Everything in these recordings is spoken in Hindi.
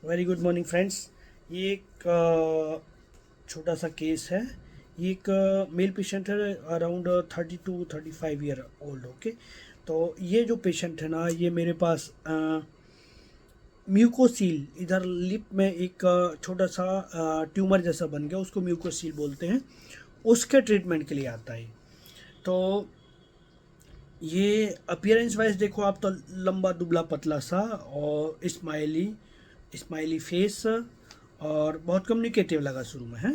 Very good morning friends. ये एक छोटा सा केस है। ये एक मेल पेशेंट है, around 30 to 35 year old. Okay, तो ये जो पेशेंट है ना, ये मेरे पास म्यूकोसील, इधर लिप में एक छोटा सा ट्यूमर जैसा बन गया, उसको म्यूकोसील बोलते हैं। उसके ट्रीटमेंट के लिए आता है। तो ये अपीयरेंस वाइज देखो आप, तो लंबा दुबला पतला सा और स्माइली स्माइली फेस, और बहुत कम्युनिकेटिव लगा शुरू में है।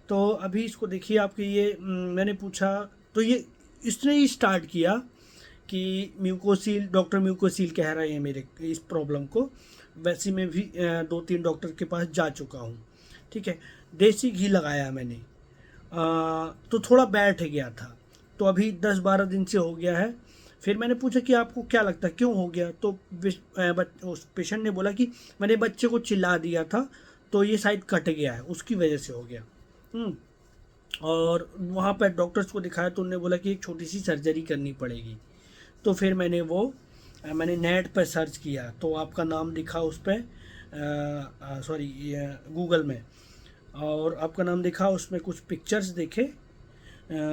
तो अभी इसको देखिए आपके ये मैंने पूछा, तो ये इसने ही स्टार्ट किया कि म्यूकोसील, डॉक्टर म्यूकोसील कह रहे हैं मेरे इस प्रॉब्लम को। वैसे मैं भी 2-3 डॉक्टर के पास जा चुका हूँ। ठीक है, देसी घी लगाया मैंने, तो थोड़ा बैठ गया था। तो अभी 10-12 दिन से हो गया है। फिर मैंने पूछा कि आपको क्या लगता है क्यों हो गया, तो उस पेशेंट ने बोला कि मैंने बच्चे को चिल्ला दिया था, तो ये शायद कट गया है, उसकी वजह से हो गया। और वहाँ पर डॉक्टर्स को दिखाया तो उन्होंने बोला कि एक छोटी सी सर्जरी करनी पड़ेगी। तो फिर मैंने नेट पर सर्च किया, तो आपका नाम दिखा उस पर, सॉरी, गूगल में, और आपका नाम दिखा, उसमें कुछ पिक्चर्स देखे।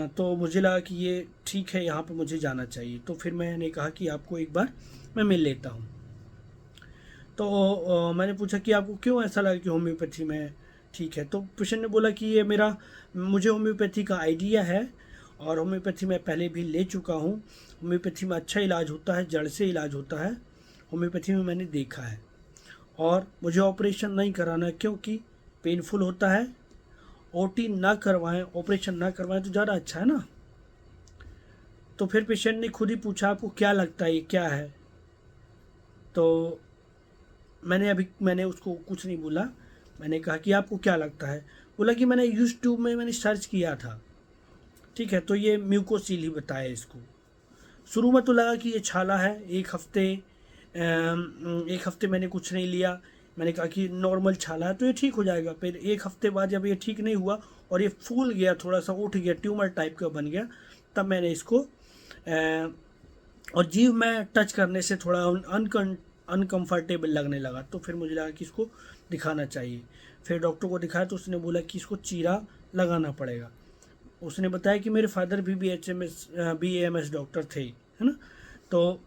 तो मुझे लगा कि ये ठीक है, यहाँ पे मुझे जाना चाहिए। तो फिर मैंने कहा कि आपको एक बार मैं मिल लेता हूँ। तो मैंने पूछा कि आपको क्यों ऐसा लगा कि होम्योपैथी में ठीक है। तो पेशेंट ने बोला कि ये मुझे होम्योपैथी का आइडिया है, और होम्योपैथी में पहले भी ले चुका हूँ। होम्योपैथी में अच्छा इलाज होता है, जड़ से इलाज होता है, होम्योपैथी में मैंने देखा है। और मुझे ऑपरेशन नहीं कराना है, क्योंकि पेनफुल होता है। ओटी ना करवाएं, ऑपरेशन ना करवाएं तो ज़्यादा अच्छा है ना। तो फिर पेशेंट ने खुद ही पूछा, आपको क्या लगता है ये क्या है। तो मैंने उसको कुछ नहीं बोला। मैंने कहा कि आपको क्या लगता है। बोला कि मैंने यूट्यूब में मैंने सर्च किया था। ठीक है, तो ये म्यूकोसील ही बताया इसको। शुरू में तो लगा कि ये छाला है। एक हफ्ते मैंने कुछ नहीं लिया। मैंने कहा कि नॉर्मल छाला है तो ये ठीक हो जाएगा। फिर एक हफ्ते बाद जब ये ठीक नहीं हुआ और ये फूल गया, थोड़ा सा उठ गया, ट्यूमर टाइप का बन गया, तब मैंने इसको और जीभ में टच करने से थोड़ा अनकंफर्टेबल लगने लगा। तो फिर मुझे लगा कि इसको दिखाना चाहिए। फिर डॉक्टर को दिखाया तो उसने बोला कि इसको चीरा लगाना पड़ेगा। उसने बताया कि मेरे फादर भी BAMS डॉक्टर थे, है ना। तो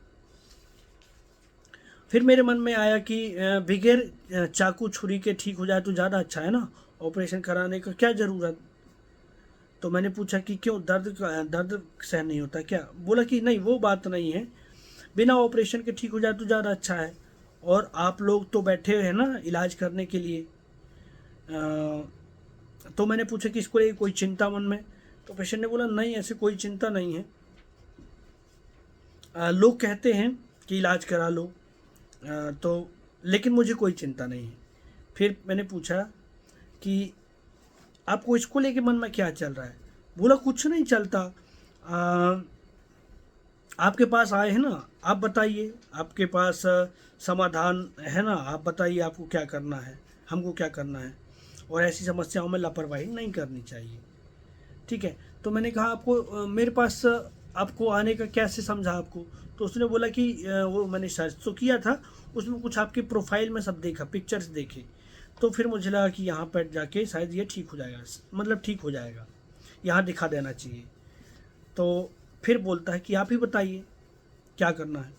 फिर मेरे मन में आया कि बगैर चाकू छुरी के ठीक हो जाए तो ज़्यादा अच्छा है ना, ऑपरेशन कराने का क्या ज़रूरत। तो मैंने पूछा कि क्यों, दर्द सहन नहीं होता क्या। बोला कि नहीं, वो बात नहीं है, बिना ऑपरेशन के ठीक हो जाए तो ज़्यादा अच्छा है, और आप लोग तो बैठे हैं ना इलाज करने के लिए। तो मैंने पूछा कि इसको कोई चिंता मन में। तो पेशेंट ने बोला नहीं, ऐसे कोई चिंता नहीं है। लोग कहते हैं कि इलाज करा लो, तो लेकिन मुझे कोई चिंता नहीं है। फिर मैंने पूछा कि आपको इसको लेके मन में क्या चल रहा है। बोला कुछ नहीं चलता, आपके पास आए हैं ना, आप बताइए, आपके पास समाधान है ना, आप बताइए आपको क्या करना है, हमको क्या करना है, और ऐसी समस्याओं में लापरवाही नहीं करनी चाहिए। ठीक है, तो मैंने कहा आपको मेरे पास आपको आने का कैसे समझा आपको। तो उसने बोला कि वो मैंने सर्च तो किया था, उसमें कुछ आपकी प्रोफाइल में सब देखा, पिक्चर्स देखे। तो फिर मुझे लगा कि यहाँ पर जाके शायद ये ठीक हो जाएगा, मतलब ठीक हो जाएगा, यहाँ दिखा देना चाहिए। तो फिर बोलता है कि आप ही बताइए क्या करना है।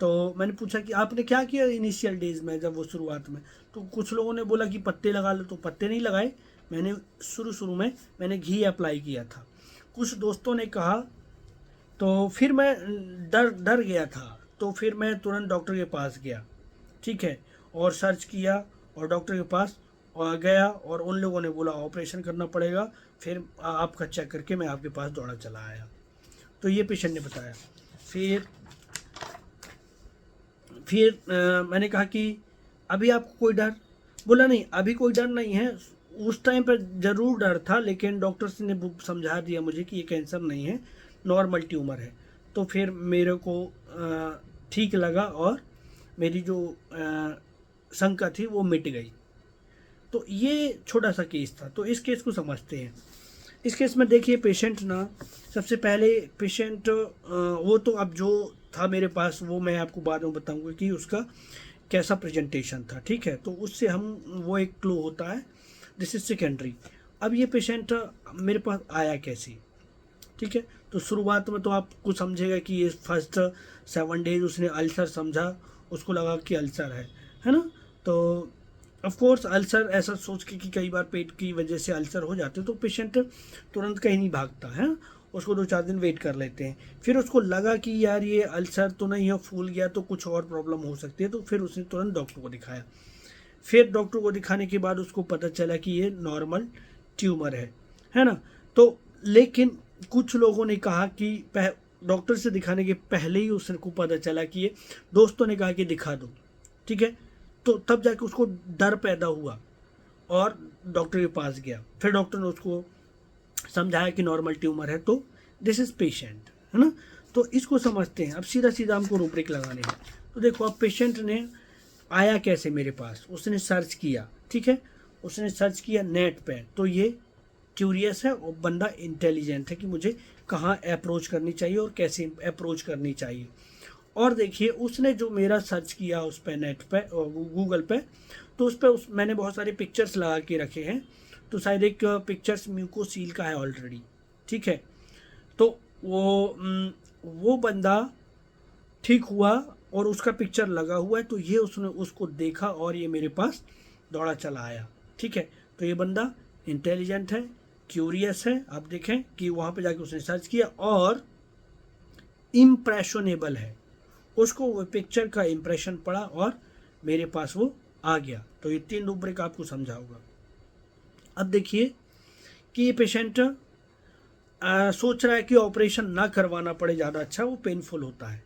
तो मैंने पूछा कि आपने क्या किया इनिशियल डेज में, जब वो शुरुआत में। तो कुछ लोगों ने बोला कि पत्ते लगा लो, तो पत्ते नहीं लगाए मैंने। शुरू शुरू में मैंने घी अप्लाई किया था, कुछ दोस्तों ने कहा। तो फिर मैं डर डर गया था, तो फिर मैं तुरंत डॉक्टर के पास गया। ठीक है, और सर्च किया और डॉक्टर के पास गया, और उन लोगों ने बोला ऑपरेशन करना पड़ेगा। फिर आपका चेक करके मैं आपके पास दौड़ा चला आया। तो ये पेशेंट ने बताया। फिर फिर मैंने कहा कि अभी आपको कोई डर। बोला नहीं, अभी कोई डर नहीं है। उस टाइम पर ज़रूर डर था, लेकिन डॉक्टर्स ने समझा दिया मुझे कि ये कैंसर नहीं है, नॉर्मल ट्यूमर है। तो फिर मेरे को ठीक लगा, और मेरी जो शंका थी वो मिट गई। तो ये छोटा सा केस था। तो इस केस को समझते हैं। इस केस में देखिए पेशेंट ना, सबसे पहले पेशेंट वो तो अब जो था मेरे पास वो मैं आपको बाद में बताऊंगा कि उसका कैसा प्रेजेंटेशन था, ठीक है। तो उससे हम वो एक क्लू होता है, दिस इज सेकेंडरी। अब ये पेशेंट मेरे पास आया कैसे, ठीक है। तो शुरुआत में तो आपको समझेगा कि ये फर्स्ट 7 डेज उसने अल्सर समझा, उसको लगा कि अल्सर है ना। तो ऑफ कोर्स अल्सर ऐसा सोच के कि कई बार पेट की वजह से अल्सर हो जाते हैं तो पेशेंट तुरंत कहीं नहीं भागता है, उसको 2-4 दिन वेट कर लेते हैं। फिर उसको लगा कि यार ये अल्सर तो नहीं है, फूल गया तो कुछ और प्रॉब्लम हो सकती है, तो फिर उसने तुरंत डॉक्टर को दिखाया। फिर डॉक्टर को दिखाने के बाद उसको पता चला कि ये नॉर्मल ट्यूमर है ना। तो लेकिन कुछ लोगों ने कहा कि डॉक्टर से दिखाने के पहले ही उसको पता चला कि ये, दोस्तों ने कहा कि दिखा दो, ठीक है। तो तब जाके उसको डर पैदा हुआ और डॉक्टर के पास गया। फिर डॉक्टर ने उसको समझाया कि नॉर्मल ट्यूमर है, तो दिस इज पेशेंट, है ना। तो इसको समझते हैं। अब सीधा सीधा हमको रूब्रिक लगाने हैं। तो देखो अब पेशेंट ने आया कैसे मेरे पास, उसने सर्च किया, ठीक है। उसने सर्च किया नेट पे, तो ये क्यूरियस है और बंदा इंटेलिजेंट है कि मुझे कहाँ अप्रोच करनी चाहिए और कैसे अप्रोच करनी चाहिए। और देखिए उसने जो मेरा सर्च किया उस पे नेट पे और गूगल पे, तो उस पर मैंने बहुत सारे पिक्चर्स लगा के रखे हैं। तो शायद एक पिक्चर्स म्यूकोसील का है ऑलरेडी, ठीक है। तो वो बंदा ठीक हुआ और उसका पिक्चर लगा हुआ है, तो ये उसने उसको देखा और ये मेरे पास दौड़ा चला आया, ठीक है। तो ये बंदा इंटेलिजेंट है, क्यूरियस है। आप देखें कि वहाँ पे जाके उसने सर्च किया और इम्प्रेशनेबल है, उसको वो पिक्चर का इम्प्रेशन पड़ा और मेरे पास वो आ गया। तो ये 3 रूब्रिक आपको समझा होगा। अब देखिए कि ये पेशेंट सोच रहा है कि ऑपरेशन ना करवाना पड़े, ज़्यादा अच्छा, वो पेनफुल होता है।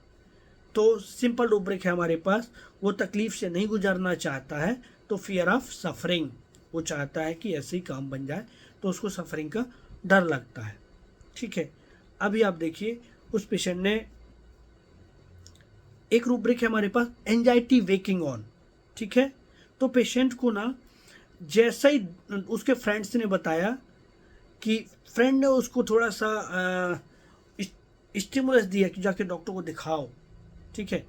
तो सिंपल रूब्रिक है हमारे पास, वो तकलीफ से नहीं गुजरना चाहता है, तो फियर ऑफ सफरिंग, वो चाहता है कि ऐसे ही काम बन जाए, तो उसको सफरिंग का डर लगता है, ठीक है। अभी आप देखिए उस पेशेंट ने, एक रूब्रिक है हमारे पास एंजाइटी वेकिंग ऑन, ठीक है। तो पेशेंट को ना जैसा ही उसके फ्रेंड्स ने बताया कि फ्रेंड ने उसको थोड़ा सा स्टिमुलस दिया कि जाके डॉक्टर को दिखाओ, ठीक है।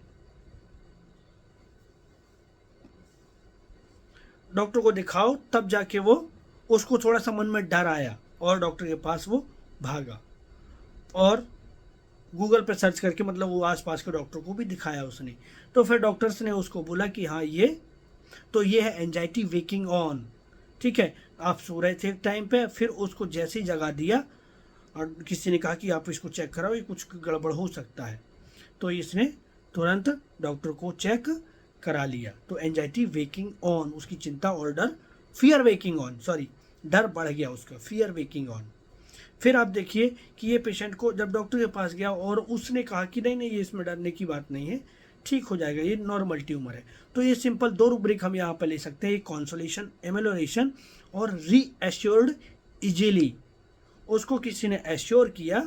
डॉक्टर को दिखाओ, तब जाके वो, उसको थोड़ा सा मन में डर आया और डॉक्टर के पास वो भागा और गूगल पे सर्च करके, मतलब वो आसपास के डॉक्टर को भी दिखाया उसने। तो फिर डॉक्टर्स ने उसको बोला कि हाँ ये है एंजाइटी वेकिंग ऑन, ठीक है। आप सो रहे थे एक टाइम पे, फिर उसको जैसे ही जगा दिया और किसी ने कहा कि आप इसको चेक कराओ, ये कुछ गड़बड़ हो सकता है, तो इसने तुरंत डॉक्टर को चेक करा लिया। तो एंजाइटी वेकिंग ऑन, उसकी चिंता और डर, फियर वेकिंग ऑन, सॉरी, डर बढ़ गया उसका, फियर वेकिंग ऑन। फिर आप देखिए कि ये पेशेंट को जब डॉक्टर के पास गया और उसने कहा कि नहीं ये इसमें डरने की बात नहीं है, ठीक हो जाएगा, ये नॉर्मल ट्यूमर है। तो ये सिंपल 2 रूब्रिक हम यहाँ पर ले सकते हैं, कॉन्सोलेशन, एमेलोरेशन और रीएश्योर्ड इजीली। उसको किसी ने एश्योर किया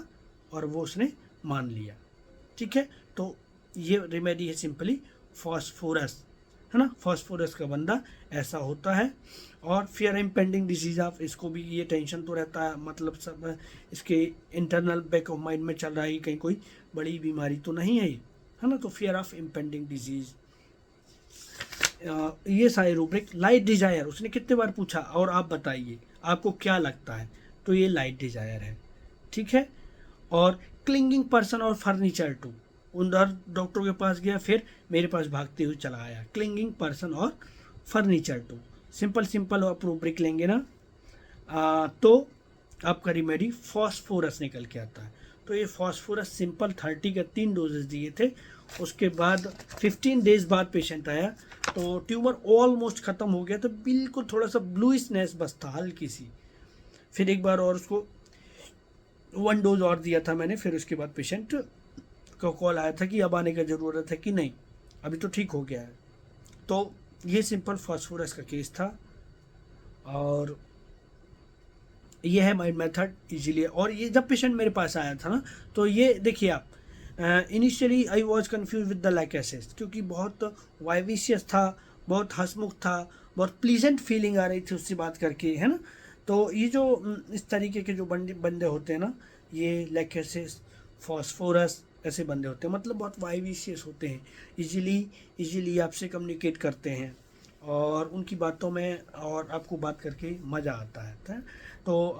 और वो उसने मान लिया, ठीक है। तो ये रेमेडी है सिंपली फॉस्फोरस, है ना। फॉस्फोरस का बंदा ऐसा होता है। और फियर इम्पेंडिंग डिजीज ऑफ, इसको भी ये टेंशन तो रहता है, मतलब सब इसके इंटरनल बैक ऑफ माइंड में चल रहा है कहीं कोई बड़ी बीमारी तो नहीं है ना। तो फियर ऑफ इम्पेंडिंग डिजीज, ये सारे रूब्रिक। लाइट डिजायर, उसने कितने बार पूछा और आप बताइए आपको क्या लगता है, तो ये लाइट डिजायर है, ठीक है। और क्लिंगिंग पर्सन और फर्नीचर टू, उधर डॉक्टर के पास गया, फिर मेरे पास भागते हुए चला आया। क्लिंगिंग पर्सन और फर्नीचर टू, सिंपल आप रूब्रिक लेंगे ना, तो आपका रिमेडी फॉस्फोरस निकल के आता है। तो ये फॉस्फोरस सिंपल 30 के 3 डोजेस दिए थे। उसके बाद 15 डेज बाद पेशेंट आया, तो ट्यूमर ऑलमोस्ट ख़त्म हो गया, तो बिल्कुल थोड़ा सा ब्लूइशनेस बस था, हल्की सी। फिर एक बार और उसको 1 डोज और दिया था मैंने। फिर उसके बाद पेशेंट का कॉल आया था कि अब आने का ज़रूरत है कि नहीं, अभी तो ठीक हो गया है। तो ये सिंपल फॉस्फोरस का केस था और ये है माइंड मेथड इजीली। और ये जब पेशेंट मेरे पास आया था ना, तो ये देखिए आप, initially I was confused with the लाइकेसिस, क्योंकि बहुत वाइविशियस था, बहुत हंसमुख था, बहुत प्लीजेंट फीलिंग आ रही थी उससे बात करके, है ना। तो ये जो इस तरीके के जो बंदे होते हैं ना, ये लाइकेसिस, फॉस्फोरस, ऐसे बंदे होते हैं, मतलब बहुत वाइविशियस होते हैं, इजीली आपसे कम्युनिकेट करते हैं और उनकी बातों में और आपको बात करके मज़ा आता है। तो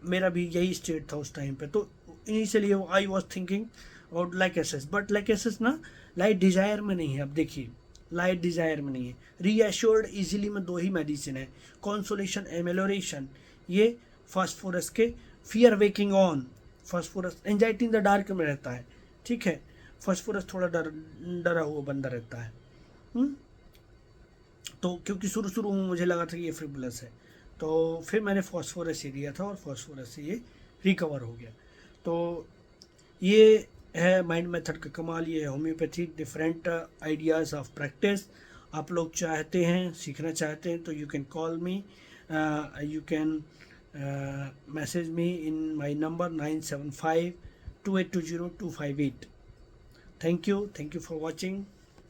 मेरा भी यही स्टेट था उस टाइम पे। तो इनिशियली आई वॉज थिंकिंग और like aces, but like aces ना लाइट डिजायर में नहीं है। अब देखिए लाइट डिजायर में नहीं है। रीएश्योर्ड इजीली में दो ही मेडिसिन है, कंसोलेशन एमेलोरेशन। ये फास्फोरस के fear waking on, phosphorus anxiety in the dark में रहता है, ठीक है। फास्फोरस थोड़ा डरा हुआ बंदा रहता है। तो क्योंकि शुरू में मुझे लगा था कि ये फ्रिबुलस है, तो फिर मैंने फास्फोरस ही दिया था और फास्फोरस से ये रिकवर हो गया। तो ये है माइंड मेथड का कमाल, ये है homeopathy, different ideas of practice. आप लोग चाहते हैं, सीखना चाहते हैं तो you can call me, you can message me in my number 9752820 258। Thank you for watching.